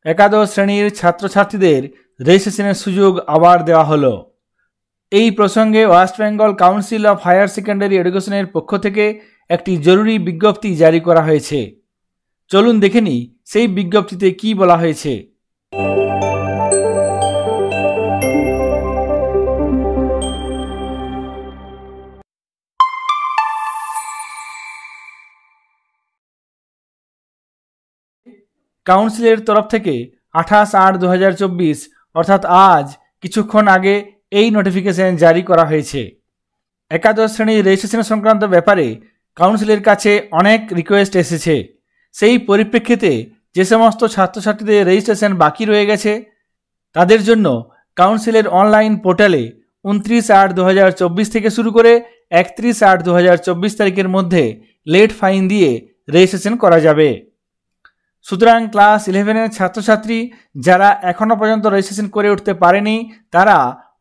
একাদশ শ্রেণীর ছাত্রছাত্রীদের রেজিস্ট্রেশনের সুযোগ আবার দেওয়া হলো। এই প্রসঙ্গে West Bengal Council of Higher Secondary এডুকেশনের পক্ষ থেকে একটি জরুরি বিজ্ঞপ্তি জারি করা হয়েছে। চলুন দেখে নিই সেই বিজ্ঞপ্তিতে কি বলা হয়েছে। কাউন্সিলের তরফ থেকে 28/8/2024 অর্থাৎ আজ কিছুক্ষণ আগে এই নোটিফিকেশন জারি করা হয়েছে। একাদশ শ্রেণীর রেজিস্ট্রেশন সংক্রান্ত ব্যাপারে কাউন্সিলের কাছে অনেক রিকোয়েস্ট এসেছে। সেই পরিপ্রেক্ষিতে যে সমস্ত ছাত্রছাত্রীদের রেজিস্ট্রেশন বাকি রয়ে গেছে তাদের জন্য কাউন্সিলের অনলাইন পোর্টালে 29/8/2024 থেকে শুরু করে 31/8/2024 তারিখের মধ্যে লেট ফাইন দিয়ে রেজিস্ট্রেশন করা যাবে। সুতরাং ক্লাস 11-এর ছাত্রছাত্রী যারা এখনও পর্যন্ত রেজিস্ট্রেশন করে উঠতে পারেনি তারা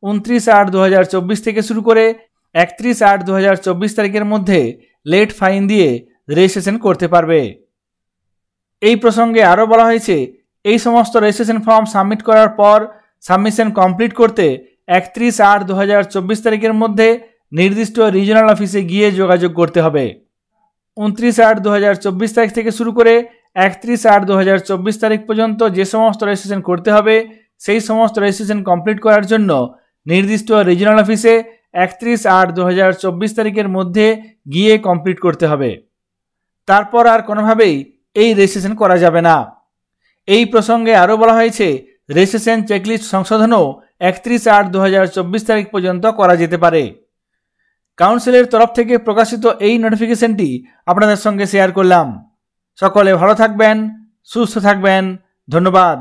29/8/2024 থেকে শুরু করে 31/8/2024 তারিখের মধ্যে লেট ফাইন দিয়ে রেজিস্ট্রেশন করতে পারবে। এই প্রসঙ্গে আরও বলা হয়েছে, এই সমস্ত রেজিস্ট্রেশন ফর্ম সাবমিট করার পর সাবমিশন কমপ্লিট করতে 31/8/2024 তারিখের মধ্যে নির্দিষ্ট রিজিওনাল অফিসে গিয়ে যোগাযোগ করতে হবে। 29/8/2024 তারিখ থেকে শুরু করে 31/8/2024 তারিখ পর্যন্ত যে সমস্ত রেজিস্ট্রেশন করতে হবে সেই সমস্ত রেজিস্ট্রেশন কমপ্লিট করার জন্য নির্দিষ্ট রিজিওনাল অফিসে 31/8/2024 তারিখের মধ্যে গিয়ে কমপ্লিট করতে হবে। তারপর আর কোনোভাবেই এই রেজিস্ট্রেশন করা যাবে না। এই প্রসঙ্গে আরও বলা হয়েছে, রেজিস্ট্রেশন চেকলিস্ট সংশোধনও 31/8/2024 তারিখ পর্যন্ত করা যেতে পারে। কাউন্সিলের তরফ থেকে প্রকাশিত এই নোটিফিকেশনটি আপনাদের সঙ্গে শেয়ার করলাম। সকলে ভালো থাকবেন, সুস্থ থাকবেন। ধন্যবাদ।